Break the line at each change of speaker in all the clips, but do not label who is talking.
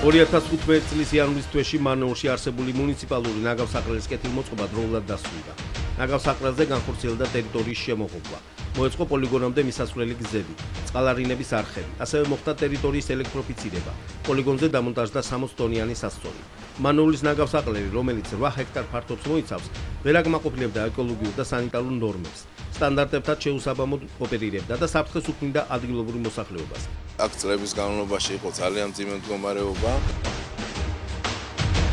2015 წლის იანვრის თვეში მანეულში არსებული მუნიციპალური ნაგავსაყრელის კეთილმოწყობა დროულად დასრულდა. ნაგავსაყრელზე განხორციელდა ტერიტორიის შემოღობა. მოეწყო პოლიგონამდე მისასვლელი გზები, წყალარინების არხები, ასევე მოხდა ტერიტორიის ელექტროფიცირება. პოლიგონზე დამონტაჟდა 60 ტონიანი სასწორი. მანეულის ნაგავსაყრელი, რომელიც 8 ჰექტარ ფართობს მოიცავს, ვერ აკმაყოფილებდა ეკოლოგიურ და სანიტარულ ნორმებს. სტანდარტებთან შეუსაბამოდ ოპერირებდა და საფრთხეს უქმნიდა ადგილობრივ მოსახლეობას.
აქ წლების განმავლობაში იყო ძალიან მძიმე მდგომარეობა.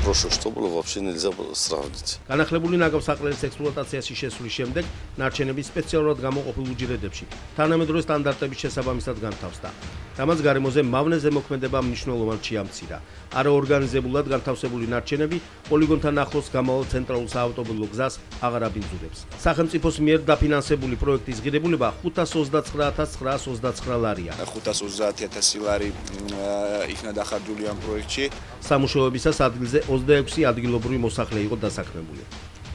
Прошу, что было вообще нельзя сравнить.
განახლებული ნაგავსაყრელის ექსპლუატაციაში შესვლის შემდეგ ნარჩენები სპეციალურად გამოყოფილ უჯრედებში თანამედროვე სტანდარტების შესაბამისად განთავსდა. Დამაც გარემოზე მავნე ზემოქმედება მნიშვნელოვნად შეამცირა. არაორგანიზებულად განთავსებული ნარჩენები პოლიგონთან ახლოს გამავალ ცენტრალურ საავტომობილო გზას აღარ აბინძურებს. სახელმწიფოს მიერ დაფინანსებული პროექტის ღირებულება 529,929 ლარია.
530,000 ლარი იქნა დახარჯული ამ პროექტში.
სამუშაოებისას ადგილზე 26 ადგილობრივი მოსახლე იყო დასაქმებული.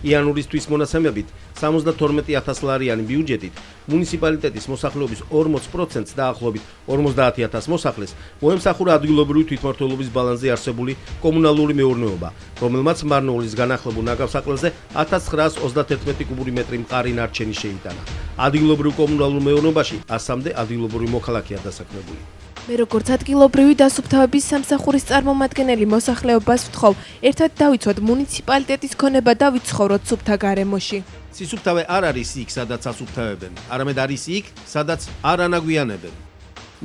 იანვრისთვის მონაცემებით 72,000 ლარიანი ბიუჯეტით მუნიციპალიტეტის მოსახლეობის 40%-ს დაახლოებით 50,000 მოსახლეს მოემსახურა ადგილობრივი თვითმმართველობის ბალანსზე არსებული კომუნალური მეურნეობა, რომელმაც მარნეულის განახლებულ ნაგავსაყრელზე 1931 კუბური მეტრი მყარი ნარჩენი შეიტანა. ადგილობრივ კომუნალურ მეურნეობაში 100-მდე ადგილობრივი მოქალაქეა დასაქმებული.
მე როგორც ადგილობრივი დასუფთავების სამსახურის წარმომადგენელი მოსახლეობას ვთხოვ, ერთად დავიცვათ მუნიციპალიტეტის ქონება და ვიცხოვროთ სუფთა გარემოში.
სისუფთავე არ არის იქ, სადაც ასუფთავებენ, არამედ არის იქ, სადაც არ ანაგვიანებენ.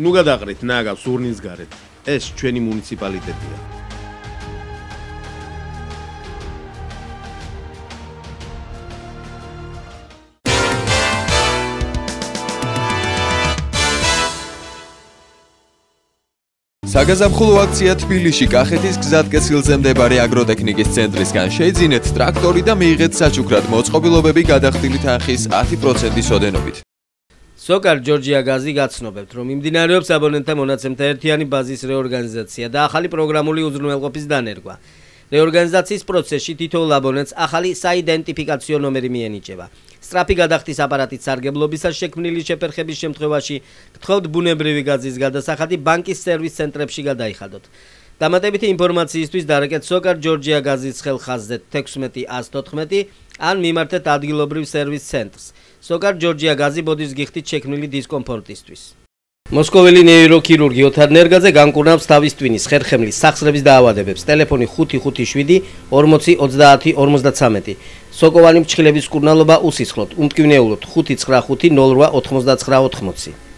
ნუ გადაყრით ნაგავს ურნის გარეთ. ეს ჩვენი მუნიციპალიტეტია.
საგაზაფხულო აქცია თბილისში კახეთის გზატკეცილზე მდებარე აგროტექნიკის ცენტრისგან შეიძინეთ ტრაქტორი და მიიღეთ საჩუქრად მოწყობილობები გადახდილი თანხის 10%-ის ოდენობით.
სოკარ ჯორჯია გაზი გაცნობებთ, რომ მიმდინარეობს აბონენტთა მონაცემთა ერთიანი ბაზის რეორგანიზაცია და ახალი პროგრამული უზრუნველყოფის დანერგვა. რეორგანიზაციის პროცესში თითოეულ აბონენტს ახალი საიდენტიფიკაციო ნომერი მიენიჭება. სწრაფი გადახდის აპარატით სარგებლობისას შექმნილი შეფერხების შემთხვევაში გთხოვთ ბუნებრივი გაზის გადასახადი ბანკის სერვის ცენტრებში გადაიხადოთ. დამატებითი ინფორმაციისთვის დარეკეთ სოკარ ჯორჯია გაზის ხელხაზზე 16114 ან მიმართეთ ადგილობრივ სერვის ცენტრს. სოკარ ჯორჯია გაზი ბოდის გიხდით შექმნილი დისკომფორტისთვის. მოსკოველი ნეიროქირურგი ოთარ ნერგაძე განკურნავს თავის ტვინის ხერხემლის სახსრების დაავადებებს. ტელეფონი 557 40 30 53. სოკოვანი მჩხილების მკურნალობა უსისხლოდ. უმტკივნეულოდ 595 08 99 80.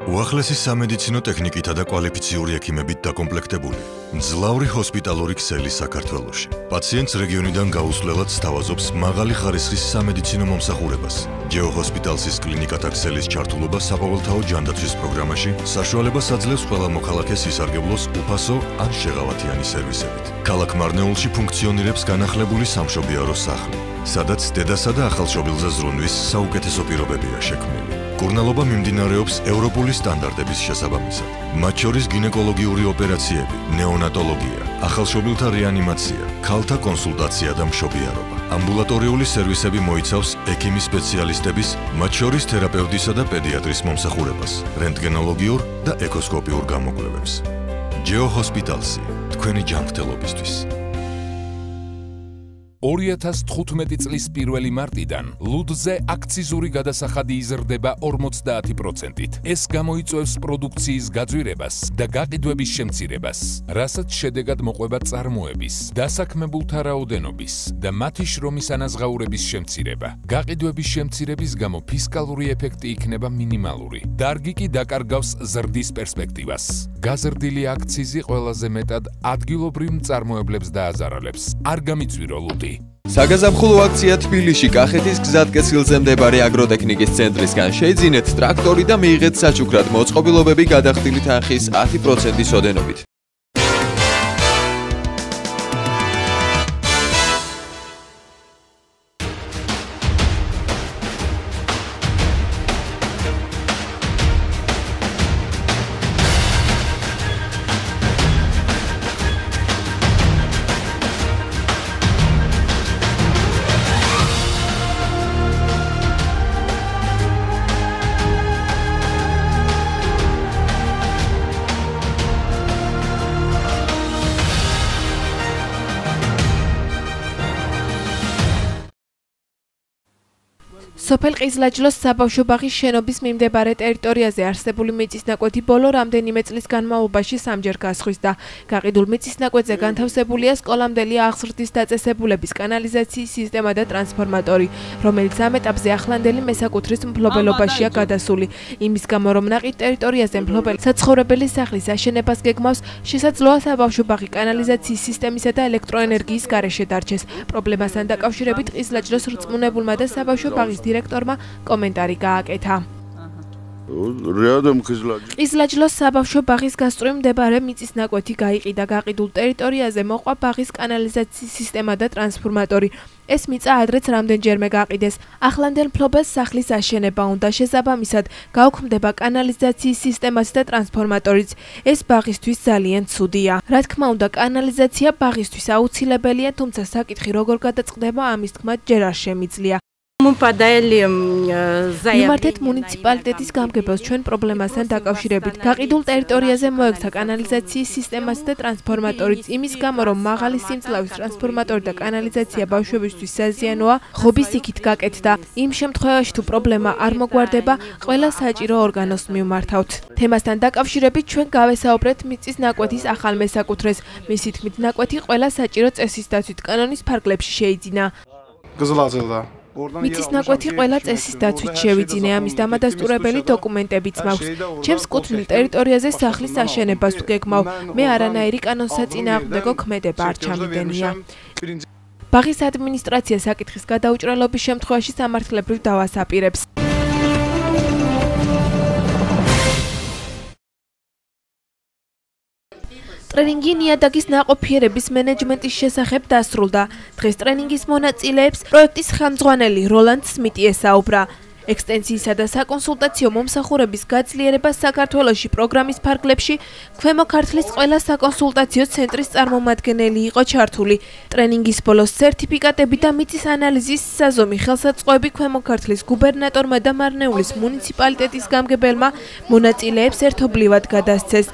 უახლესი სამედიცინო ტექნიკითა და კვალიფიციური ექიმებით დაკომპლექტებული მძლავრი ჰოსპიტალური ქსელი საქართველოში. პაციენტს რეგიონიდან გაუსვლელად სთავაზობს მაღალი ხარისხის სამედიცინო მომსახურებას. ჯეოჰოსპიტალსის კლინიკათა ქსელის ჩართულობა საყოველთაო ჯანდაცვის პროგრამაში საშუალებას აძლევს ყველა მოქალაქეს ისარგებლოს უფასო ან შეღავათიანი სერვისებით. ქალაქ მარნეულში ფუნქციონირებს განახლებული სამშობიარო სახლი, სადაც დედასა და ახალშობილზე ზრუნვის საუკეთესო პირობებია შექმნილი. კურნალობა მიმდინარეობს ევროპული სტანდარტების შესაბამისად. მათ შორის გინეკოლოგიური ოპერაციები, ნეონატოლოგია, ახალშობილთა რეანიმაცია, ქალთა კონსულტაცია და მშობიარობა. ამბულატორიული სერვისები მოიცავს ექიმის სპეციალისტების, მათ შორის თერაპევტისა და პედიატრის მომსახურებას, რენტგენოლოგიურ და ეკოსკოპიურ გამოკვლევებს. ჯეოჰოსპიტალსი, თქვენი ჯანმრთელობისთვის.
2015 წლის 1 მარტიდან ლუდზე აქციზური გადასახადი იზრდება 50%-ით. ეს გამოიწვევს პროდუქციის გაძვირებას და გაყიდვების შემცირებას, რასაც შედეგად მოყვება წარმოების, დასაქმებულთა რაოდენობის და მათი შრომის ანაზღაურების შემცირება. გაყიდვების შემცირების გამო ფისკალური ეფექტი იქნება მინიმალური. დარგი კი დაკარგავს ზრდის პერსპექტივას. გაზრდილი აქციზი ყველაზე მეტად ადგილობრივ მწარმოებლებს დააზარალებს. არ გამიწვირო ლუდი.
საგაზაფხულო აქცია თბილისში კახეთის გზატკეცილზე მდებარე აგროტექნიკის ცენტრისგან შეიძინეთ ტრაქტორი და მიიღეთ საჩუქრად მოწყობილობები გადახდილი თანხის 10%-ის ოდენობით.
სოფელ ყიზლაჯლოს საბავშვო ბაღის შენობის მიმდებარე ტერიტორიაზე არსებული მიწისნაკვეთი ბოლო რამდენიმე წლის განმავლობაში სამჯერ გასხვისდა. გაყიდულ მიწისნაკვეთზე განთავსებულია სკოლამდელი აღზრდის დაწესებულების კანალიზაციის სისტემა და ტრანსფორმატორი, რომელიც ამ ეტაპზე ახლანდელი მესაკუთრის მფლობელობაშია გადასული. იმის გამო, რომ ნაყიდ ტერიტორიაზე მფლობელი საცხოვრებელი სახლის აშენებას გეგმავს, შესაძლოა საბავშვო ბაღი კანალიზაციის სისტემისა და ელექტროენერგიის გარეშე დარჩეს. პრობლემასთან დაკავშირებით ყიზლაჯლოს რწმუნებულმა და საბავშვო ბაღის დირექტორმა კომენტარი გააკეთა. ყიზლაჯლოს საბავშვო ბაღის გასწვრივ მდებარე მიწისნაკვეთი გაიყიდა. გაყიდულ ტერიტორიაზე მოყვა ბაღის კანალიზაციის სისტემა და ტრანსფორმატორი. ეს მიწა ადრეც რამდენჯერმე გაყიდეს. ახლანდელ მფლობელს სახლის აშენება უნდა, შესაბამისად გაუქმდება კანალიზაციის სისტემაც და ტრანსფორმატორიც. ეს ბაღისთვის ძალიან ცუდია. რა თქმა უნდა, კანალიზაცია ბაღისთვის აუცილებელია, თუმცა საკითხი როგორ გადაწყდება, ამის თქმა ჯერ არ შემიძლია. მიმართეთ მუნიციპალიტეტის გამგებელს ჩვენ პრობლემასთან დაკავშირებით. გაყიდულ ტერიტორიაზე მოექცა კანალიზაციის სისტემაც და ტრანსფორმატორიც. იმის გამო, რომ მაღალი სიმძლავის ტრანსფორმატორი და კანალიზაცია ბავშვებისთვის საზიანოა, ხობის იქით გაკეთდა. იმ შემთხვევაში თუ პრობლემა არ მოგვარდება, ყველა საჭირო ორგანოს მივმართავთ. თემასთან დაკავშირებით ჩვენ გავესაუბრეთ მიწისნაკვეთის ახალ მესაკუთრეს. მისი თქმით, ნაკვეთი ყველა საჭირო წესის დაცვით კანონის ფარგლებში შეიძინა. მიწისნაკვეთი ყველა წესის დაცვით შევიძინე, ამის დამადასტურებელი დოკუმენტებიც მაქვს. ჩემს კუთვნილ ტერიტორიაზე სახლის აშენებას ვგეგმავ. მე არანაირი კანონსაწინააღმდეგო ქმედება არ ჩამიდენია. ბაღის ადმინისტრაცია საკითხის გადაუჭრელობის შემთხვევაში სამართლებრივ დავას აპირებს. ტრენინგი ნიადაგის ნაყოფიერების მენეჯმენტის შესახებ დასრულდა. დღეს ტრენინგის მონაწილეებს პროექტის ხელმძღვანელი როლანდ სმიტი ესაუბრა. ექსტენსიისა და საკონსულტაციო მომსახურების გაძლიერება საქართველოში პროგრამის ფარგლებში ქვემო ქართლის ყველა საკონსულტაციო ცენტრის წარმომადგენელი იყო ჩართული. ტრენინგის ბოლოს სერტიფიკატები და მიწის ანალიზის საზომი ხელსაწყოები ქვემო ქართლის გუბერნატორმა და მარნეულის მუნიციპალიტეტის გამგებელმა მონაწილეებს ერთობლივად გადასცეს.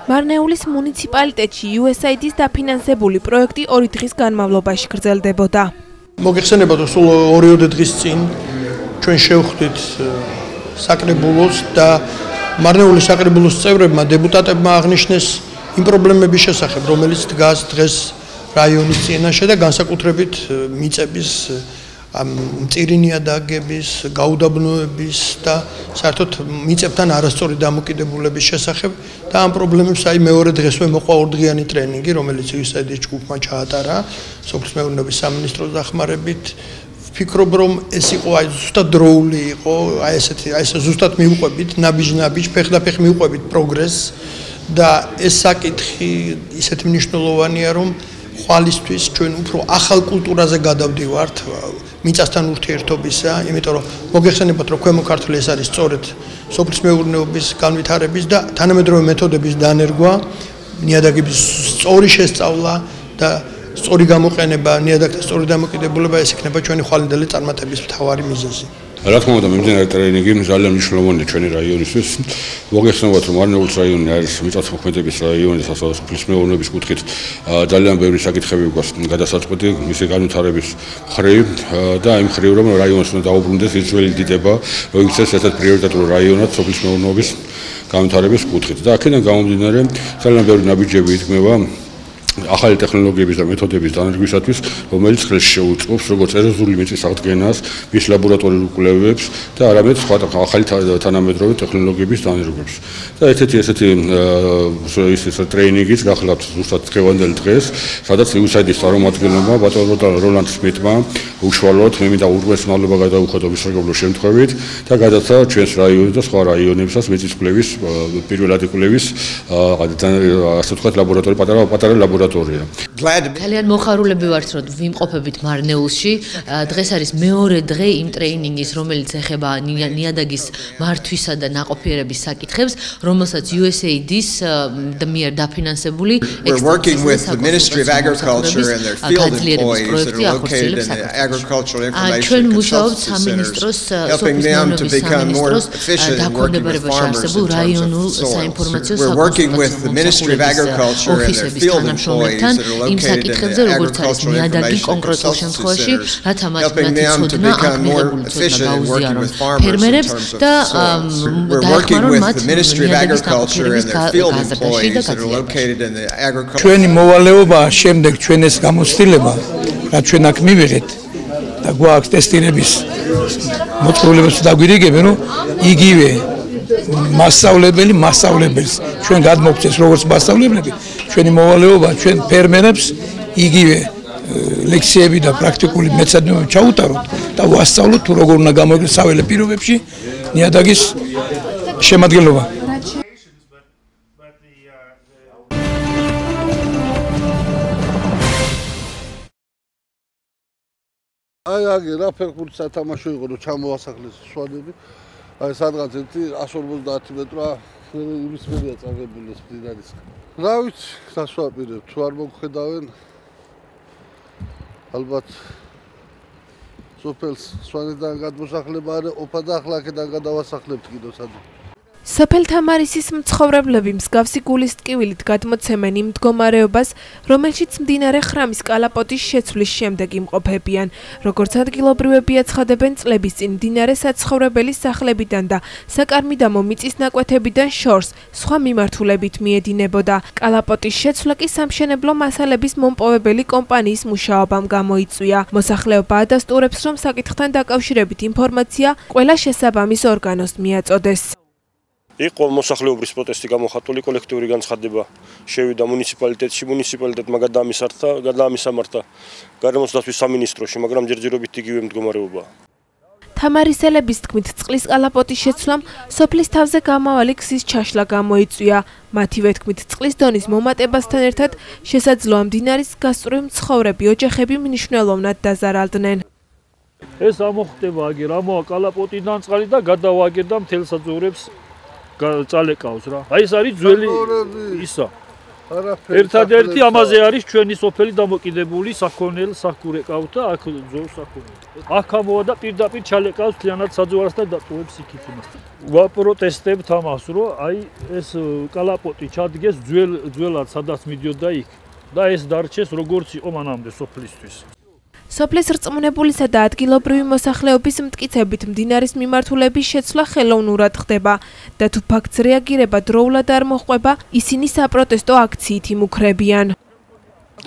მარნეულის მუნიციპალიტეტში USAID-ის დაფინანსებული პროექტი 2 დღის განმავლობაში გრძელდებოდა.
მოგეხსენებათ, რომ სულ 2 დღის წინ ჩვენ შევხვდით საკრებულოს და მარნეულის საკრებულოს წევრებმა დეპუტატებმა აღნიშნეს იმ პრობლემების შესახებ, რომელიც დგას დღეს რაიონის წინაშე და განსაკუთრებით მიწების მწირი ნიადაგების, გაუდაბნოების და საერთოდ მიწებთან არასწორი დამოკიდებულების შესახებ და ამ პრობლემებს მეორე დღესვე მოყვა 2 დღიანი ტრენინგი, რომელიც USAID-ის ჯგუფმა ჩაატარა სოფლის მეურნეობის სამინისტროს დახმარებით. ვფიქრობ, რომ ეს იყო ზუსტად დროული იყო, ესე ზუსტად მივყვებით, ნაბიჯ-ნაბიჯ, ფეხ-და-ფეხ მივყვებით პროგრესს და ეს საკითხი ისეთ მნიშვნელოვანია, რომ ხვალისთვის ჩვენ უფრო ახალ კულტურაზე გადავდივართ მიწასთან ურთიერთობისა, იმიტომ რომ მოგეხსენებათ, რომ ქვემო ქართლი ეს არის სწორედ სოფლის მეურნეობის განვითარების და თანამედროვე მეთოდების დანერგვა, ნიადაგების სწორი შესწავლა და სწორი გამოყენება, ნიადაგთა სწორი დამოკიდებულება ეს იქნება ჩვენი ხვალინდელი წარმატების მთავარი მიზეზი.
რა თქმა უნდა, მიმდინარე ტრენინგი ძალიან მნიშვნელოვანია ჩვენი რაიონისთვის. მოგეხსენებათ, რომ მარნეულის რაიონი არის მიწათმოქმედების რაიონი და სოფლის მეურნეობის კუთხით ძალიან ბევრი საკითხები გვაქვს გადასაწყვეტი მისი განვითარების მხრივ და იმ მხრივ, რომ რაიონს უნდა დაუბრუნდეს ის ძველი დიდება, რომ იქცეს ერთ-ერთ პრიორიტეტულ რაიონად სოფლის მეურნეობის განვითარების კუთხით. და აქედან გამომდინარე, ძალიან ბევრი ნაბიჯები იქმნება ახალი ტექნოლოგიების და მეთოდების დანერგვისათვის, რომელიც ხელს შეუწყობს როგორც ეროზიული მიწის აღდგენას, მის ლაბორატორიულ კვლევებს და არამედ სხვა ახალი თანამედროვე ტექნოლოგიების დანერგვებს. და ესეთი ის ტრენინგიც გახლავთ ზუსტად დღევანდელ დღეს, სადაც USAID-ის წარმომადგენელმა ბატონო როლანდ სმიტმა უშუალოდ მე მინდა ურღვეს მადლობა გადაუხადო მისაღებლო შემთხვევით და გადაცა ჩვენს რაიონს და სხვა რაიონებსაც მიწის კვლევის პირველადი კვლევის ასე ვთქვათ ლაბორატორია, პატარა ლაბორატორია.
ძალიან მოხარულები ვართ, რომ ვიმყოფებით მარნეულში. დღეს არის მეორე დღე იმ ტრეინინგის, რომელიც ეხება ნიადაგის მართვისა და ნაყოფიერების საკითხებს, რომელსაც USAID-ის მიერ დაფინანსებული
We're working with the Ministry of Agriculture and their field employees that are located in the agricultural information
ჩვენ
and
მუშაობთ
consultancy
სამინისტროს
centers, helping them to become more efficient in working with farmers in terms of soils. We're working with the Ministry of Agriculture and their field employees that are located in the agricultural information and consultancy centers, helping them to become more efficient in working with farmers in terms of soils. We're working with the Ministry of Agriculture and their field employees that are located in the agriculture.
ჩვენი მოვალეობა შემდეგ ჩვენ ეს გამოცდილება, რაც ჩვენ აქ მივიღეთ და გვაქვს ტესტირების მოწყობილებას დაგვირიგებენ, რომ იგივე მასწავლებელს ჩვენ გადმოგწეს როგორც მასწავლებლები, ჩვენი მოვალეობა ჩვენ ფერმერებს იგივე ლექციები და პრაქტიკული მეცადინეობები ჩაუტაროთ და ვასწავლოთ თუ როგორ უნდა გამოიგოს საველე პირობებში ნიადაგის შემადგენლობა.
აი რა ფეხბურთი სათამაშო იყო რომ ჩამოასახლეს სვანები. აი სადღაც 150 მეტრო იმის მერია წაგებული ეს მდინარისკენ. რა ვიცი, გასვაპირებ, თუ არ მოგხედავენ ალბათ სოფელს სვანიდან გადმოსახლება არა, ოფა და ახლა აქედან გადავასახლებთ კიდო სადმე.
სოფელ თამარისის მცხოვრებლები მსგავსი გულის ტკივილით გადმოცემენ იმ მდგომარეობას, რომელშიც მდინარე ხრამის კალაპოტის შეცვლის შემდეგ იმყოფებიან. როგორც ადგილობრივები აცხადებენ, წლების წინ მდინარე საცხოვრებელი სახლებიდან და საკარმიდამო მიწის ნაკვეთებიდან შორს სხვა მიმართულებით მიედინებოდა. კალაპოტის შეცვლა კი სამშენებლო მასალების მომპოვებელი კომპანიის მუშაობამ გამოიწვია. მოსახლეობა ადასტურებს, რომ საკითხთან დაკავშირებით ინფორმაცია ყველა შესაბამის ორგანოს მიაწოდეს.
იყო მოსახლეობის პროტესტი გამოხატული, კოლექტიური განცხადება შევიდა მუნიციპალიტეტში, მუნიციპალიტეტმა გადაამისამართა გარემოს დაცვის სამინისტროში, მაგრამ ჯერჯერობით იგივე მდგომარეობაა.
თამარისელების თქმით, წყლის კალაპოტის შეცვლამ სოფლის თავზე გამავალი გზის ჩაშლა გამოიწვია. მათივე თქმით, წყლის დონის მომატებასთან ერთად შესაძლოა მდინარის გასწვრივ მცხოვრები ოჯახები მნიშვნელოვნად დაზარალდნენ.
ეს ამოხდება აგერ ამოა კალაპოტიდან წყალი და გადავაგერდა მთელ საძოვრებს წალეკავს რა. აი ეს არის ძველი ისა. ერთადერთი ამაზე არის ჩვენი სოფელი დამოკიდებული საქონელ საქურეკავთ და აქ ძოვს საქონელს. აქ ამოვა და პირდაპირ ჩალეკავს მთლიანად საძოვარს და დატოვებს იქით იმას. ვაპროტესტებთ ამას, რომ აი ეს კალაპოტი ჩადგეს ძველად სადაც მიდიოდა იქ და ეს დარჩეს როგორც იყო მანამდე სოფლისთვის.
სოფლის რწმუნებულისა და ადგილობრივი მოსახლეობის მტკიცებით მდინარის მიმართულების შეცვლა ხელოვნურად ხდება და თუ ფაქტს რეაგირება დროულად არ მოჰყვება, ისინი საპროტესტო აქციით იმუქრებიან.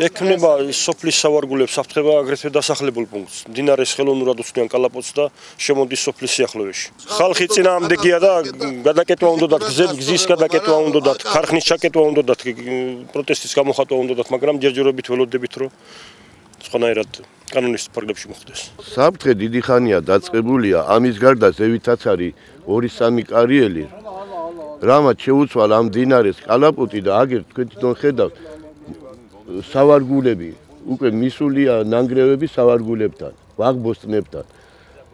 ექნება სოფლის სავარგულებს აფრთხება აგრეთვე დასახლებულ პუნქტს. მდინარეს ხელოვნურად უცნიან კალაპოტს და შემოდის სოფლის სიახლოვეში. ხალხი წინააღმდეგია და გადაკეტვა უნდათ, გზის გადაკეტვა უნდათ, ქარხნის ჩაკეტვა უნდათ, პროტესტის გამოხატვა უნდათ, მაგრამ ჯერჯერობით ველოდებით რომ სხვანაირად კანონის ფარგლებში მოხდეს.
საფრთხე დიდი ხანია დაწყებულია, ამის გარდა ზევითაც არის 2-3 კარიელი. რამაც შეუცვალ ამ მდინარეს კალაპოტი და აგერ თქვენ თვითონ ხედავთ სავარგულები, უკვე მისულია ნანგრევები სავარგულებთან, ვაღბოსტნებთან.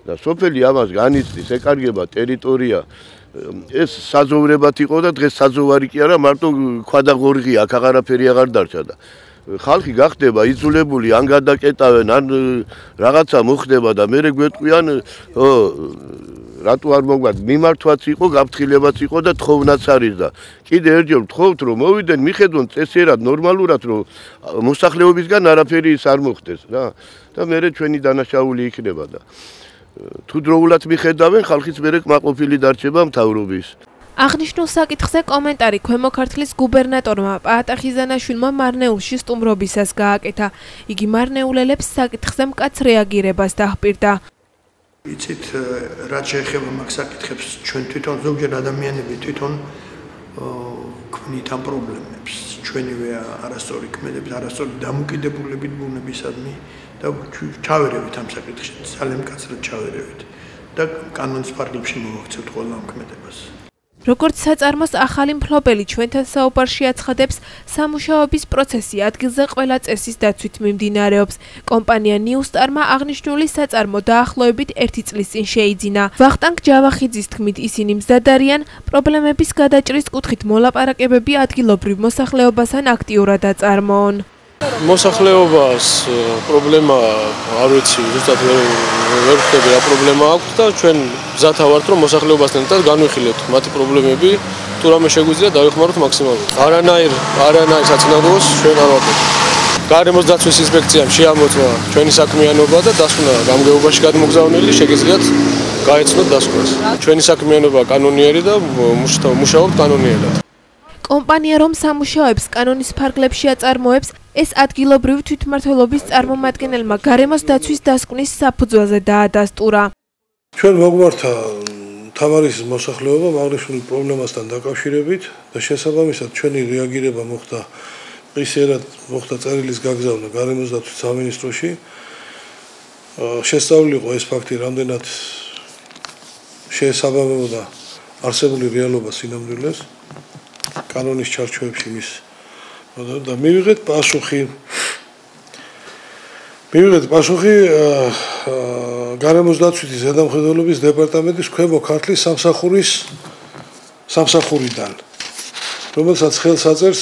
და სოფელი ამას განიცდის, ეკარგება ტერიტორია. ეს საძოვრებად იყო და დღეს საძოვარი კი არა, მარტო ქვადაღორღია, აქ აღარაფერი აღარ დარჩა და ხალხი გახდება იძულებული, ან გადაკეტავენ, ან რაღაცა მოხდება და მერე გვეტყვიან, რატო არ მოგვართ, მიმართვაც იყო, გაფრთხილებაც იყო და თხოვნაც არის და კიდე ერჯერ ვთხოვთ, რომ მოვიდენ, მიხედონ წესიერად, ნორმალურად, რომ მოსახლეობისგან არაფერი ის არ მოხდეს რა და მერე ჩვენი დანაშაული იქნება და თუ დროულად მიხედავენ, ხალხიც მერე კმაყოფილი დარჩება მთავრობის.
აღნიშნულ საკითხზე კომენტარი ქვემო ქართლის გუბერნატორმა პაატა ხიზანაშვილმა მარნეულში სტუმრობისას გააკეთა. იგი მარნეულელებს საკითხზე მკაც რეაგირებას დაჰპირდა.
იცით, რაც შეეხება მაგ საკითხებს, ჩვენ თვითონ ზოგჯერ ადამიანები თვითონ ქმნით ამ პრობლემებს. ჩვენივე არასწორი ქმედებით, არასწორი დამოკიდებულებით ბუნებისადმი და ჩავერევით ამ საკითხში, ძალიან მკაცრად ჩავერევით და კანონის ფარგლებში მოვაქცევთ ყველა ამ ქმედებას.
როგორც საწარმოს ახალი მფლობელი ჩვენთან საუბარში აცხადებს, სამუშაოების პროცესი ადგილზე ყველა წესის დაცვით მიმდინარეობს. კომპანია ნიუსტარმა აღნიშნული საწარმო დაახლოებით 1 წლის წინ შეიძინა. ვახტანგ ჯავახიძის თქმით, ისინი მზად არიან პრობლემების გადაჭრის კუთხით მოლაპარაკებები ადგილობრივ მოსახლეობასთან აქტიურად აწარმოონ.
მოსახლეობას პრობლემა არ ვიცი, ზუსტად ვერ ხვდები რა პრობლემა აქვს და ჩვენ მზათა ვართ რომ მოსახლეობასთან ერთად განვიხილოთ მათი პრობლემები, თუ რამე შეგვიძლია დავიხმაროთ მაქსიმალურად. არანაირ საწინააღმდეგოს ჩვენ არ ვაკეთებთ. გარემოს დაცვის ინსპექციამ შეამოწმა ჩვენი საქმიანობა და დასკვნა გამგეობაში გადმოგზავნილი, შეგიძლიათ გაეცნოთ დასკვნას. ჩვენი საქმიანობა კანონიერი და მუშაობთ კანონიერად.
კომპანია რომ სამუშაოებს კანონის ფარგლებში აწარმოებს, ეს ადგილობრივი თვითმმართველობის წარმომადგენელმა გარემოს დაცვის დასკვნის საფუძველზე დაადასტურა.
ჩვენ მოგვართა თამარის მოსახლეობა აღნიშნული პრობლემასთან დაკავშირებით და შესაბამისად ჩვენი რეაგირება მოხდა პრისიერად მოხდა წერილის გაგზავნა გარემოს დაცვის სამინისტროში. შესწავლილი იყო ეს ფაქტი, რამდენად შეესაბამებოდა არსებული რეალობა სინამდვილეს კანონის ჩარჩოებში მის და მივიღეთ პასუხი გარემოს დაცვითი ზედამხედველობის დეპარტამენტის ქვემო ქართლის სამსახურიდან, რომელსაც ხელს აწერს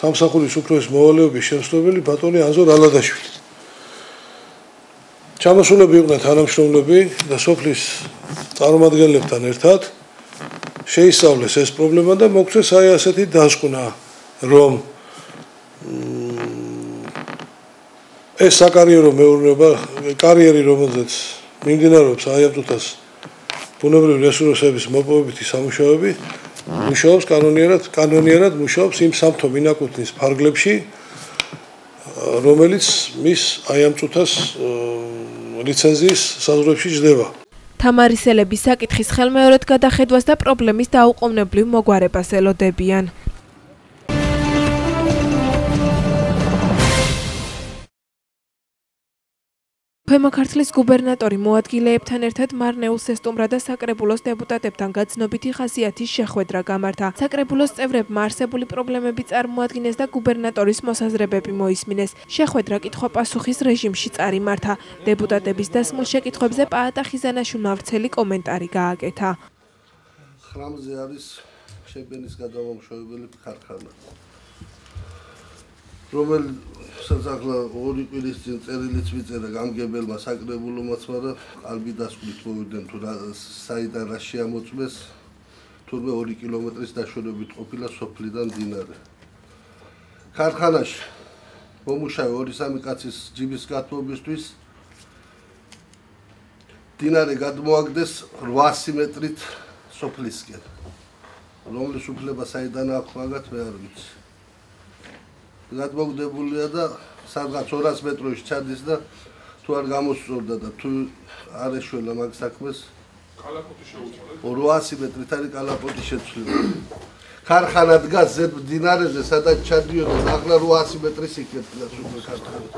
სამსახურის უფროსის მოვალეობის შემსწავლელი ბატონი ანზორ ალადაშვილი. ჩამოსულები იყვნენ თანამშრომლები და სოფლის წარმომადგენლებთან ერთად შეისწავლეს ეს პრობლემა და მოგცეს აი ასეთი დასკვნა, რომ ეს საკარიერო მეურნეობა, კარიერი, რომელზეც მიმდინარეობს აიაბტუთას ბუნებრივი რესურსების მოპოვებითი სამუშაოები, მუშაობს კანონიერად მუშაობს იმ სამთო მინაკუთნის ფარგლებში, რომელიც მის აიაბტუთას ლიცენზიის საზღვრებში ჯდება.
თამარისელები საკითხის ხელმეორედ გადახედვას და პრობლემის დაუყოვნებლივ მოგვარებას ელოდებიან. ქვემო ქართლის გუბერნატორი მოადგილეებთან ერთად მარნეულს ესტუმრა და საკრებულოს დეპუტატებთან გაცნობითი ხასიათის შეხვედრა გამართა. საკრებულოს წევრებმა არსებული პრობლემები წარმოადგინეს და გუბერნატორის მოსაზრებები მოისმინეს. შეხვედრა კითხვა-პასუხის რეჟიმში წარიმართა. დეპუტატების დასმულ შეკითხვებზე პაატა ხიზანაშვილმა ვრცელი კომენტარი გააკეთა.
ხრამზე არის შებენის გადამამუშავებელი ქარხანა, რომელსაც ახლა 2 კვირის წინ წერილიც ვიწერა გამგებელმა საკრებულომაცმა და qalbi დასკვნით მოვიდნენ თუ საიდან რა შეამოწმეს, თურმე 2 კილომეტრის დაშორებით ყოფილა სოფლიდან მდინარე. ქარხანაში მომუშავე 2-3 კაცის ჯიბის გათმობისთვის მდინარე გადმოაგდეს 800 მეტრით სოფლისკენ, რომლის უფლება საიდან აქვს მაგათ მე არ ვიცი. გადმოგდებულია და სადღაც 200 მეტრში ჩადის და თუ არ გამოსწორდა და თუ არ ეშველა მაგ საქმეს კალაპოტი შეუწყვეტ 800 მეტრით არის კალაპოტი შეცვლილი. ქარხანა დგას ზედ მდინარეზე, სადაც ჩადიოდა ახლა 800 მეტრის იქნება სუპერ ქარხანა.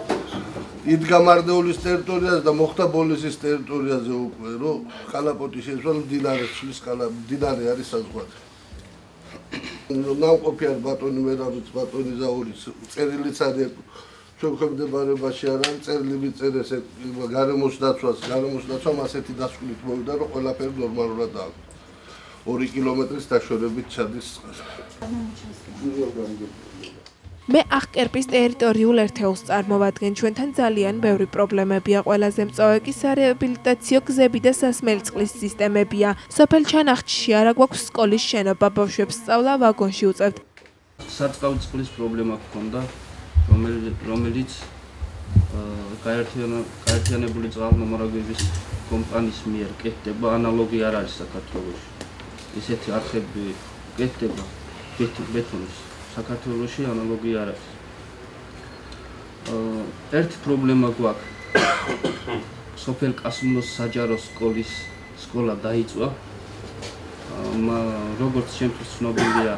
იდგა მარნეულის ტერიტორიაზე და მოხდა ბოლისის ტერიტორიაზე უკვე, რომ კალაპოტი შეცვალა მდინარეს ცვლის მდინარე არის საზღვარი. ნამყოფი არ ბატონი მერავიც, ბატონი ზაურიც, წერილიც არის ჩვენ ხმდებარებაში არ არის, წერილი მიწერეს გარემოს დაცვამ ასეთი დასკვნით მოვიდა, რომ ყველაფერი ნორმალურად დააქვს. 2 კილომეტრის დაშორებით ჩადის წყალი.
მე აღკერპის ტერიტორიულ ერთეულს წარმოვადგენ. ჩვენთან ძალიან ბევრი პრობლემებია. ყველაზე მწვავე კი სარეაბილიტაციო გზები და სასმელი წყლის სისტემებია. სოფელ ჩანახჩში არა გვაქვს სკოლის შენობა, ბავშვებს სწავლა ვაგონში უწევთ.
სარწყავი წყლის პრობლემა გქონდა, რომელიც გაერთიანებული წყალმომარაგების კომპანიის მიერ კეთდება, ანალოგი არ არის საქართველოში. ისეთი არხები კეთდება ბეტონის. საქართველოში ანალოგი არ არის. ერთი პრობლემა გვაქვს. სოფელ კასმულოს საჯარო სკოლა დაიწვა. როგორც ჩემთვის ცნობილია,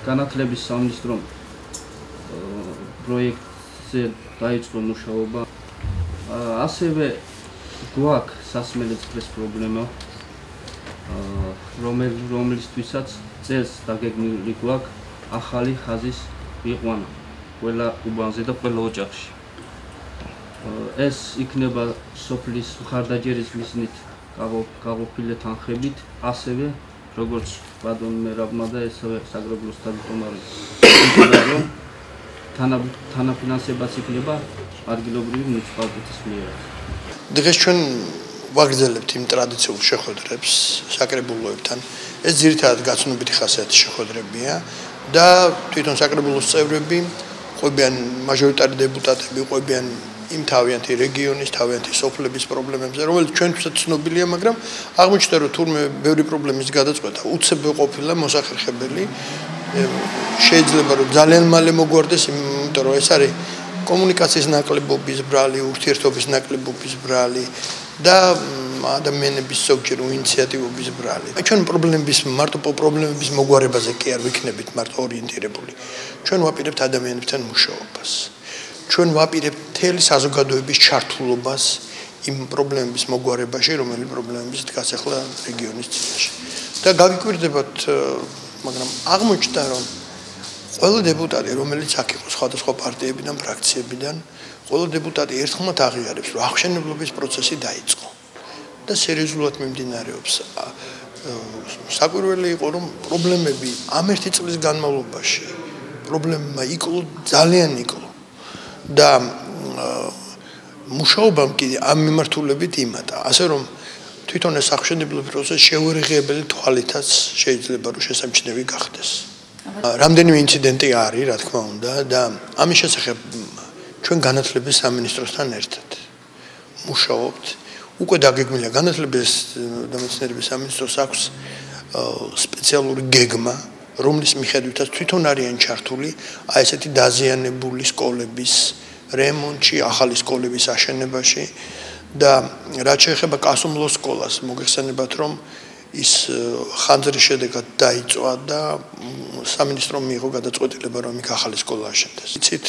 განათლების სამინისტრომ პროექტზე დაიწყო მუშაობა. ასევე გვაქვს სასმელი წყლის პრობლემა, რომლისთვისაც წელს დაგეგმილი გვაქვს ახალი ხაზის იყვანა ყველა უბანზე და ყველა ოჯახში. ეს იქნება სოფლის მხარდაჭერის მიზნით გაყოფილი თანხებით, ასევე როგორც ბატონ მერაბმა და ესევე საგრაფოს თავმჯდომარე თანაფინანსებაც იქნება ადგილობრივი მუნიციპალიტეტის მიერ.
დღეს ჩვენ ვაგრძელებთ იმ ტრადიციულ შეხვედრებს საკრებულოებთან. ეს ძირითადად გაცნობიტი ხასიათის შეხვედრებია და თვითონ საკრებულოს წევრები ყვებიან მაჟორიტარი დეპუტატები ყვებიან იმ თავიანთი რეგიონის, თავიანთი სოფლების პრობლემებზე, რომელიც ჩვენთვისაც ცნობილია, მაგრამ აღმოჩნდა, რომ თურმე ბევრი პრობლემის გადაწყვეტა უცებ ყოფილა მოსახერხებელი. შეიძლება რომ ძალიან მალე მოგვარდეს, იმიტომ რომ ეს არის კომუნიკაციის ნაკლებობის ბრალი, ურთიერთობის ნაკლებობის ბრალი და ადამიანების ზოგჯერ ინიციატივების ბრალი. ჩვენ მარტო პრობლემების მოგვარებაზე კი არ ვიქნებით მარტო ორიენტირებული. ჩვენ ვაპირებთ ადამიანებთან მუშაობას. ჩვენ ვაპირებთ მთელი საზოგადოების ჩართულობას იმ პრობლემების მოგვარებაში, რომელი პრობლემების დგას ახლა რეგიონის წინაშე. და გაგიკვირდებათ, მაგრამ აღმოჩნდა, რომ ყველა დეპუტატი, რომელიც აქ იყო სხვადასხვა პარტიებიდან, ფრაქციებიდან, ყველა დეპუტატი ერთხმად აღიარებს, რომ აღშენებლობის პროცესი დაიწყო და სერიოზულად მიმდინარეობს. საკვირველი იყო, რომ პრობლემები ამ ერთი წლის განმავლობაში პრობლემა იკლო, ძალიან იკლო. და მუშაობამ კი ამ მიმართულებით იმატა. ასე რომ თვითონ ეს აღშენებლობის პროცესი შეუერთებელი თვალითაც შეიძლება რომ შესამჩნევი გახდეს. რამდენიმე ინციდენტი არის, რა თქმა უნდა, და ამის შესახებ ჩვენ განათლების სამინისტროსთან ერთად მუშაობთ. უკვე დაგეგმილია განათლების და მეცნიერების სამინისტროს აქვს სპეციალური გეგმა, რომლის მიხედვითაც თვითონ არიან ჩართული აი ესეთი დაზიანებული სკოლების რემონტში, ახალი სკოლების აშენებაში და რაც შეეხება კასუმლოს სკოლას, მოგეხსენებათ, რომ ის ხანძრის შედეგად დაიწვა და სამინისტრომ მიიღო გადაწყვეტილება, რომ იქ ახალი სკოლა აშენდეს. იცით,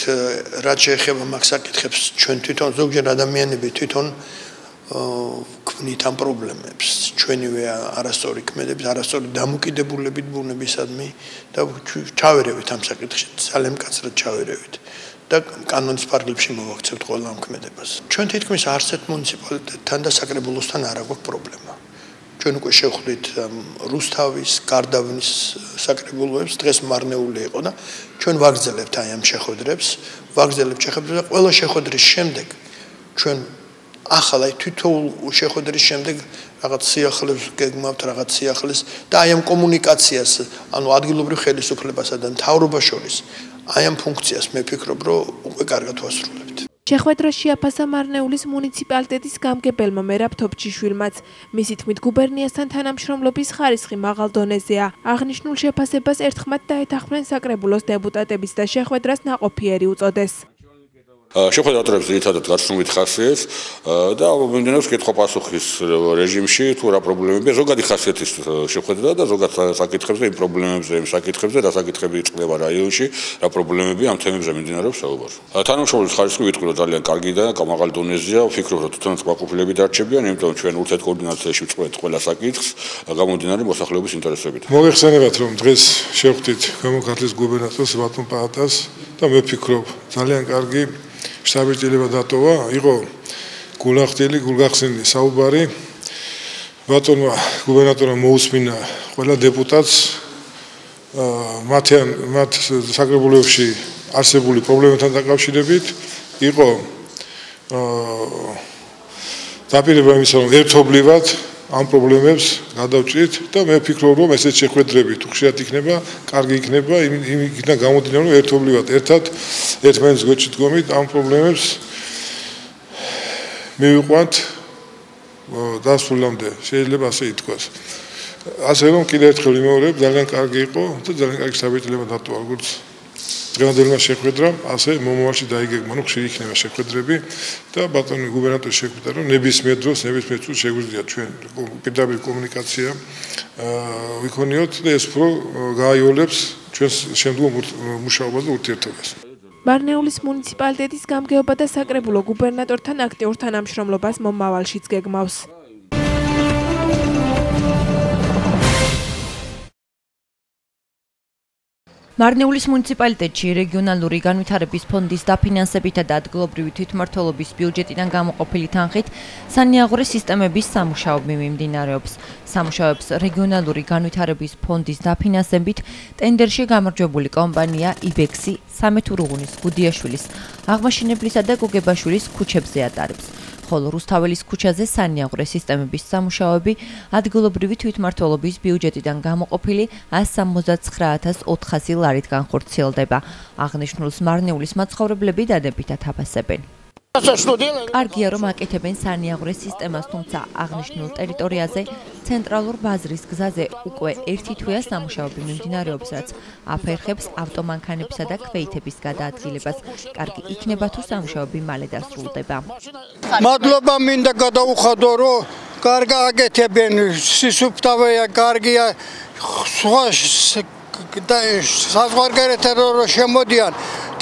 რაც შეეხება მაგ საკითხებს, ჩვენ თვითონ ზოგჯერ ადამიანები თვითონ ქმნით ამ პრობლემებს. ჩვენივე არასწორი ქმედებით, არასწორი დამოკიდებულებით ბუნებისადმი და ჩავერევით ამ საკითხში, ძალიან მკაცრად ჩავერევით. და კანონის ფარგლებში მოვაქცევთ ყველა ამ ქმედებას. ჩვენ თითქმის არც ერთ მუნიციპალიტეტთან და საკრებულოსთან არ აქვს პრობლემა. ჩვენ უკვე შევხვდით რუსთავის, გარდავნის საკრებულოებს, დღეს მარნეული იყო და ჩვენ ვაგრძელებთ აი ამ შეხვედრებს, და ყველა შეხვედრის შემდეგ ჩვენ ახლა თითოეულ შეხვედრის შემდეგ რაღაც სიახლეს გეგმავთ, რაღაც სიახლეს და აი ამ კომუნიკაციას, ანუ ადგილობრივ ხელისუფლებასა და მთავრობას შორის აი ამ ფუნქციას მე ვფიქრობ, რომ უკვე კარგად ვასრულებთ.
შეხვედრაში აფასა მარნეულის მუნიციპალიტეტის გამგებელმა მერაბ თოფჩიშვილმაც მისი თქმით გუბერნიასთან თანამშრომლობის ხარისხი მაღალ დონეზეა. აღნიშნულ შეფასებას ერთხმად დაეთანხმნენ საკრებულოს დეპუტატებიც და შეხვედრას ნაყოფიერი უწოდეს.
შეხვედრა ატარებს ძირითადად გაცნობით ხასიათს და მიმდინარეობს კითხვა-პასუხის რეჟიმში, თუ რა პრობლემებია, ზოგადი ხასიათის შეხვედრა და ზოგად საკითხებზე, იმ პრობლემებზე, იმ საკითხებზე, რა საკითხები იწყება რაიონში, რა პრობლემები ამ თემებზე მიმდინარეობს საუბარი. თანამშრომლობის ხარისხი ვიტყვი, რომ ძალიან კარგი და მაღალი დონეზეა, ვფიქრობ, რომ თვითონაც კმაყოფილები დარჩებიან, იმიტომ ჩვენ ურთიერთ კოორდინაციაში ვწყვეტ ყველა საკითხს, გამომდინარე მოსახლეობის ინტერესებით.
მოგეხსენებათ, რომ დღეს შევხვდით გამოკათლის გუბერნატორს ბატონ პაატას და მე ვფიქრობ, ძალიან კარგი შტაბ-ბიჭდილება დატოვა, იყო გულგახსენილი საუბარი. ბატონმა გუბერნატორმა მოусმინა ყველა დეპუტატს მათ საკრებულოებში არსებული პრობლემებთან დაკავშირებით. იყო დაპირება იმისა, რომ ერთობლივად ამ პრობლემებს გადავჭრით და მე ვფიქრობ, რომ ესეთ შეხვედრები თუ ხშირად იქნება, კარგი იქნება, იმიდან გამომდინარე, რომ ერთობლივად ერთმანეთს გვეჭდგომით ამ პრობლემებს მივიყვანთ დასრულამდე, შეიძლება ასე ითქვას. ასე რომ კიდევ ერთხელ ვიმეორებ, ძალიან კარგი იყო და ძალიან კარგი საბედნიერება დატოვა, როგორც დღევანდელმა შეხვედრამ, ასე მომავალში დაიგეგმა, რომ ხშირი იქნება შეხვედრები და ბატონი გუბერნატორი შეგვიძლია, რომ ნებისმიერ დროს შეგვიძლია ჩვენ პირდაპირ კომუნიკაცია ვიქონიოთ და ეს უფრო გააიოლებს ჩვენს შემდგომ მუშაობას და ურთიერთობას.
მარნეულის მუნიციპალიტეტის გამგეობა და საკრებულო გუბერნატორთან აქტიურ თანამშრომლობას მომავალშიც გეგმავს.
მარნეულის მუნიციპალიტეტში რეგიონალური განვითარების ფონდის დაფინანსებითა და ადგილობრივი თვითმმართველობის ბიუჯეტიდან გამოყოფილი თანხით სანიაღვრე სისტემების სამუშაოები მიმდინარეობს. სამუშაოებს რეგიონალური განვითარების ფონდის დაფინანსებით ტენდერში გამარჯვებული კომპანია იბექსი სამეთურუღუნის გუდიაშვილის, აღმაშენებლისა და გოგებაშვილის ქუჩებზე ატარებს. ხოლო რუსთაველის ქუჩაზე სანიაღვრე სისტემების სამუშაოები ადგილობრივი თვითმმართველობის ბიუჯეტიდან გამოყოფილი 169,400 ლარით განხორციელდება. აღნიშნულს მარნეულის მაცხოვრებლები დადებითად აფასებენ. კარგია, რომ აკეთებენ სანიაღვრე სისტემას, თუმცა აღნიშნულ ტერიტორიაზე ცენტრალურ ბაზრის გზაზე უკვე ერთი თვეა სამუშაოები მიმდინარეობს, რაც აფერხებს ავტომანქანებსა და ქვეითების გადაადგილებას. კარგი იქნება თუ სამუშაოები მალე დასრულდება.
მადლობა მინდა გადაუხადო, რომ კარგა აკეთებენ, სისუფთავეა, კარგია, სხვა საზღვარგარეთ რო შემოდიან.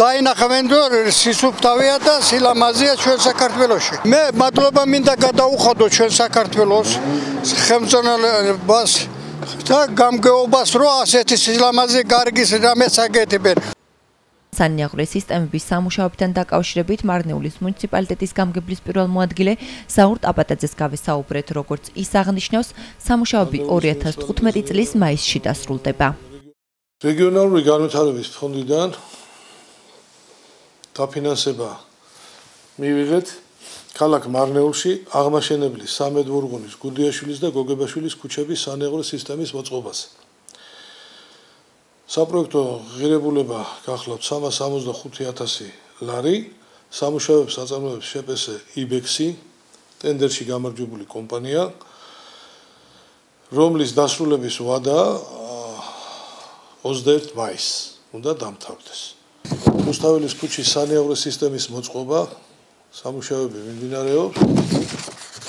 დაინახავენ რომ სისუფთავეა და სილამაზეა ჩვენ საქართველოში. მე მადლობა მინდა გადაუხადო ჩვენ საქართველოს ხელმძღვანელობას და გამგეობას რომ ასეთი სილამაზე კარგი რამეს აკეთებენ.
სანიაღვრე სისტემების სამუშაოებთან დაკავშირებით მარნეულის მუნიციპალიტეტის გამგებლის პირველ მოადგილე საურ ტაპატაძეს გავესაუბრეთ, როგორც ის აღნიშნავს, სამუშაოები 2015 წლის მაისში დასრულდება.
რეგიონალური განვითარების ფონდიდან დაფინანსება მივიღეთ ქალაქ მარნეულში აღმაშენებლის სამედვურღუნის, გუდიაშვილის და გოგებაშვილის ქუჩების სანიაღვრე სისტემის მოწყობაზე. საპროექტო ღირებულება გახლავთ 365,000 ლარი. სამუშაოებს აწარმოებს შპს იბექსი, ტენდერში გამარჯვებული კომპანია, რომლის დასრულების ვადა 21 მაისს უნდა დამთავრდეს. რუსთაველის ქუჩის სანიაღვრე სისტემის მოწყობა სამუშაოები მიმდინარეობს.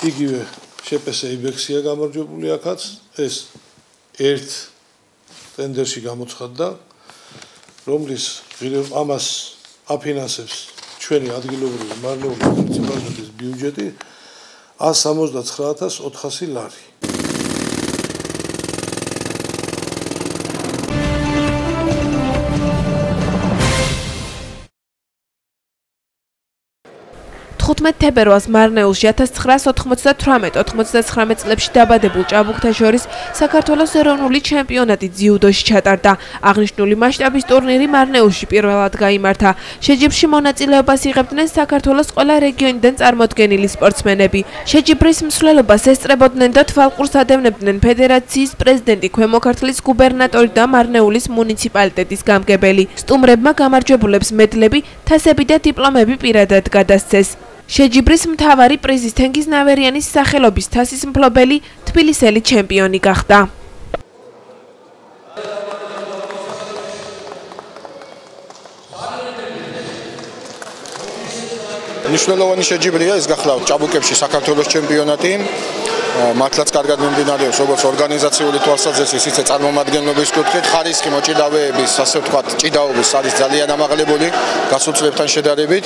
იგივე შპს იბექსია გამარჯვებული აქაც, ეს ერთ ტენდერში გამოცხადდა, რომლის ამას აფინანსებს ჩვენი ადგილობრივი მარნეულის მუნიციპალიტეტის ბიუჯეტი 169,400 ლარი.
თებერვალს მარნეულში 1998-99 წლებში დაბადებულ ჭაბუკთა შორის საქართველოს ეროვნული ჩემპიონატი ძიუდოში ჩატარდა. აღნიშნული მასშტაბის ტურნირი მარნეულში პირველად გაიმართა. შეჯიბრში მონაწილეობას იღებდნენ საქართველოს ყველა რეგიონიდან წარმოდგენილი სპორტსმენები. შეჯიბრის მსვლელობას ესწრებოდნენ და თვალყურს ადევნებდნენ ფედერაციის პრეზიდენტი, ქვემო ქართლის გუბერნატორი და მარნეულის მუნიციპალიტეტის გამგებელი. სტუმრებმა გამარჯვებულებს მედლები, თასები და დიპლომები პირადად გადასცეს. შეჯიბრის მთავარი პრიზის თენგიზ ნავერიანის სახელობის თასის მფლობელი თბილისელი ჩემპიონი გახდა.
მნიშვნელოვანი შეჯიბრია ეს გახლავთ ჭაბუკებში საქართველოს ჩემპიონატი. მართლაც კარგად მიმდინარეობს როგორც ორგანიზაციული თვალსაზრისით, ისე წარმომადგენლობის კუთხით. ხარისხი მოჭიდავეების, ასე ვთქვათ, ჭიდაობის არის ძალიან ამაღლებული გასულ წლებთან შედარებით.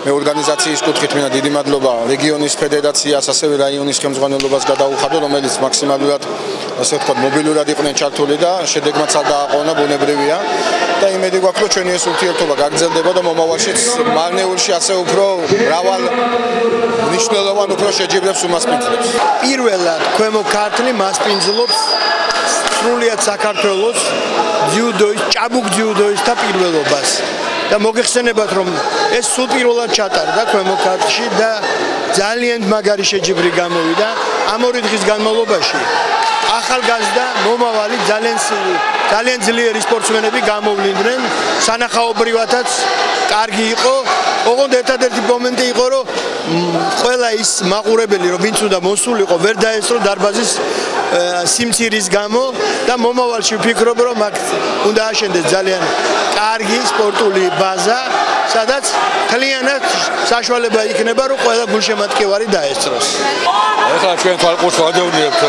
მე ორგანიზაციის კუთხით მინდა დიდი მადლობა რეგიონის ფედერაციას, ასევე რაიონის ხელმძღვანელობას გადაუხადო, რომელიც მაქსიმალურად, ასე ვთქვათ, მობილურად იყვნენ ჩართული და შედეგმაც არ დააყოვნა, ბუნებრივია. და იმედი გვაქვს, რომ ჩვენი ეს ურთიერთობა გაგრძელდება და მომავალშიც მარნეულში ასე უფრო მრავალ მნიშვნელოვან უფრო შეჯიბრებს უმასპინძლებს.
პირველად ქვემო ქართლი მასპინძლობს სრულიად საქართველოს ძიუდოის, ჭაბუკ ძიუდოისთა პირველობას. და მოგეხსენებათ, რომ ეს სულ პირველად ჩატარდა ქვემო ქართლში და ძალიან მაგარი შეჯიბრი გამოვიდა. ამ ორი დღის განმავლობაში ახალგაზრდა მომავალი ძალიან ძლიერი სპორტსმენები გამოვლინდნენ, სანახაობრივადაც კარგი იყო. ოღონდ ერთადერთი მომენტი იყო, რომ ყველა ის მაყურებელი, რომ ვინც უნდა მოსულიყო, ვერ დაესწრო დარბაზის სიმცირის გამო და მომავალში ვფიქრობ, რომ აქ უნდა აშენდეს ძალიან კარგი სპორტული ბაზა, სადაც თლიანად საშუალება იქნება, რომ ყველა გულშემატკივარი დაესწროს.
ეხლა ჩვენ თვალყურს ვადევნებთ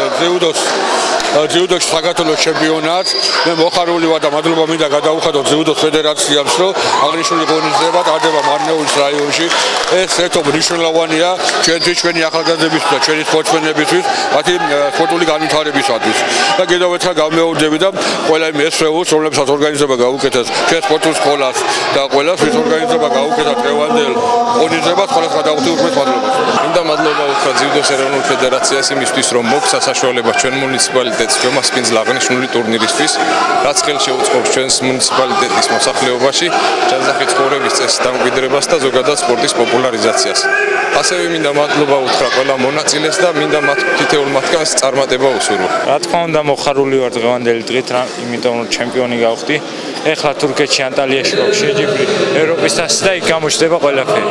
ძიუდოში საქართველოს ჩემპიონატს. მე მოხარული ვარ და მადლობა მინდა გადავუხადო ძიუდოს ფედერაციას, რომ აღნიშნული ღონისძიება ტარდება მარნეულის რაიონში. ეს ერთო მნიშვნელოვანია ჩვენთვის, ჩვენი ახალგაზრდებისთვის და ჩვენი სპორტსმენებისთვის, მათი სპორტული განვითარებისათვის. და კიდევ ერთხელ გამეორდები და ყველა იმ ესეულს, რომლებსაც ორგანიზება გაუკეთეს ჩვენ სპორტულ სკოლას და ყველას ვის ორგანიზება გაუკეთა დღევანდელ ღონისძიებას, ყველას გადავუხდი უხმეს მადლობას.
მინდა მადლობა უთხრა ძიუდოს ეროვნულ ფედერაციას იმისთვის, რომ მოგცა საშუალება ჩვენ მუნიციპალიტეტს ჯომასპინძლა აღნიშნული ტურნირისთვის, რაც ხელს შეუწყობს ჩვენს მუნიციპალიტეტის მოსახლეობაში ჯანმრთელი ცხოვრების წესის დამკვიდრებას და ზოგადად სპორტის პოპულარიზაციას. ასევე მინდა მადლობა უთხრა ყველა მონაწილეს და მინდა მათ თითოეულ მათგანს წარმატება უსურვო.
რა თქმა უნდა, მოხარული ვარ დღევანდელი დღით, იმიტომ რომ ჩემპიონი გავხდი. ეხლა თურქეთში ანტალიაში გვაქვს შეჯიბრი ევროპის თასი და იქ გამოჩნდება ყველაფერი.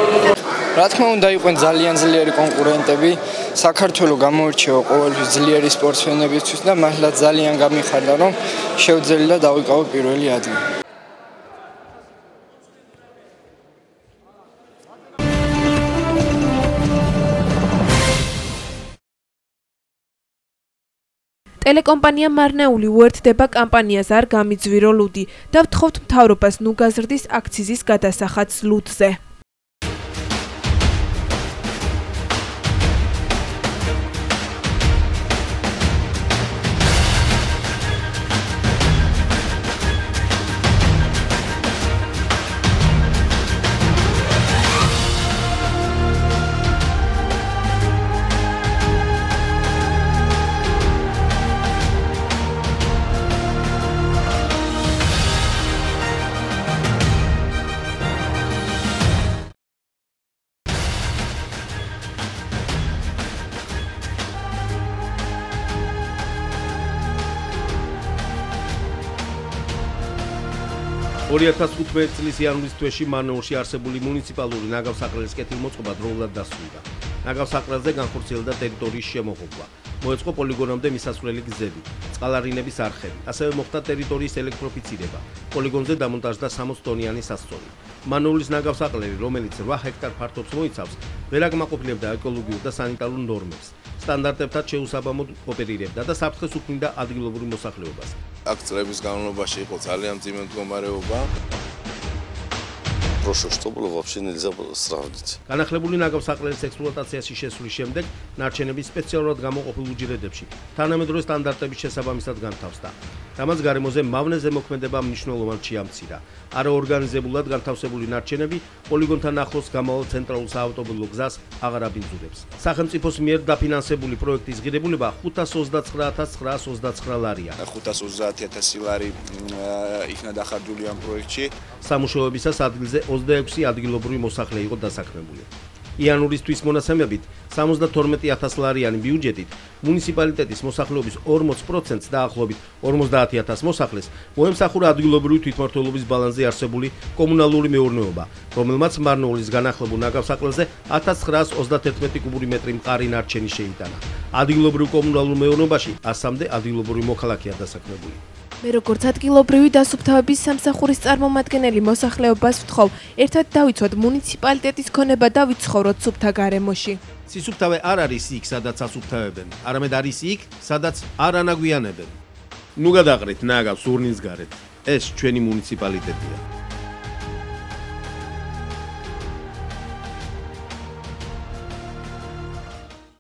რა თქმა უნდა, იყვნენ ძალიან ძლიერი კონკურენტები. საქართველოს გამოირჩევა ყოველთვის ძლიერი სპორტსმენებისთვის და მართლა ძალიან გამიხარდა, რომ შევძლი და დავიკავე პირველი ადგილი.
ტელეკომპანია მარნეული უერთდება კამპანიას არ გამიძვირო ლუდი და ვთხოვთ მთავრობას ნუ გაზრდის აქციზის გადასახადს ლუდზე.
წლის იანვრის თვეში მარნეულში არსებული მუნიციპალური ნაგავსაყრელის კეთილმოწყობა დროულად დასრულდა. ნაგავსაყრელზე განხორციელდა ტერიტორიის შემოღობა. მოეწყო პოლიგონამდე მისასვლელი გზები, წყალარინების არხები, ასევე მოხდა ტერიტორიის ელექტროფიცირება. პოლიგონზე დამონტაჟდა 60 ტონიანი სასწოლი. მარნეულის ნაგავსაყრელი, რომელიც 8 ჰექტარ ფართობს მოიცავს, ვერ აკმაყოფილებდა ეკოლოგიურ და სანიტარულ ნორმებს. სტანდარტებთან შეუსაბამოდ ოპერირებდა და საფრთხეს უქმნიდა ადგილობრივ მოსახლეობას.
აქ წლების განმავლობაში იყო ძალიან მძიმე მდგომარეობა. Прошу, чтобы вообще нельзя было сравнить.
განახლებული ნაგავსაყრელის ექსპლუატაციაში შესვლის შემდეგ ნარჩენები სპეციალურად გამოყოფილ უჯრედებში თანამედროვე სტანდარტების შესაბამისად განთავსდა. Რამაც გარემოზე მავნე ზემოქმედება მნიშვნელოვნად შეამცირა. არაორგანიზებულად განთავსებული ნარჩენები პოლიგონთან ახლოს გამავალ ცენტრალურ საავტომობილო გზას აღარ აბინძურებს. სახელმწიფოს მიერ დაფინანსებული პროექტის ღირებულება 529,929 ლარია.
530,000 ლარი იქნა დახარჯული ამ პროექტში.
სამუშაოებისას ადგილზე 26 ადგილობრივი მოსახლე იყო დასაქმებული. იანვრისთვის მონაცემებით 72,000 ლარიანი ბიუჯეტით მუნიციპალიტეტის მოსახლეობის 40%-ს დაახლოებით 50,000 მოსახლეს მოემსახურა ადგილობრივი თვითმმართველობის ბალანსზე არსებული კომუნალური მეურნეობა, რომელმაც მარნეულის განახლებულ ნაგავსაყრელზე 1931 კუბური მეტრი მყარი ნარჩენი შეიტანა. ადგილობრივ კომუნალურ მეურნეობაში 100-მდე ადგილობრივი მოქალაქეა დასაქმებული.
მე როგორც ადგილობრივი დასუფთავების სამსახურის წარმომადგენელი მოსახლეობას ვთხოვ, ერთად დავიცვათ მუნიციპალიტეტის ქონება და ვიცხოვროთ სუფთა გარემოში.
სისუფთავე არ არის იქ, სადაც ასუფთავებენ, არამედ არის იქ, სადაც არ ანაგვიანებენ. ნუ გადაყრით ნაგავს ურნის გარეთ. ეს ჩვენი მუნიციპალიტეტია.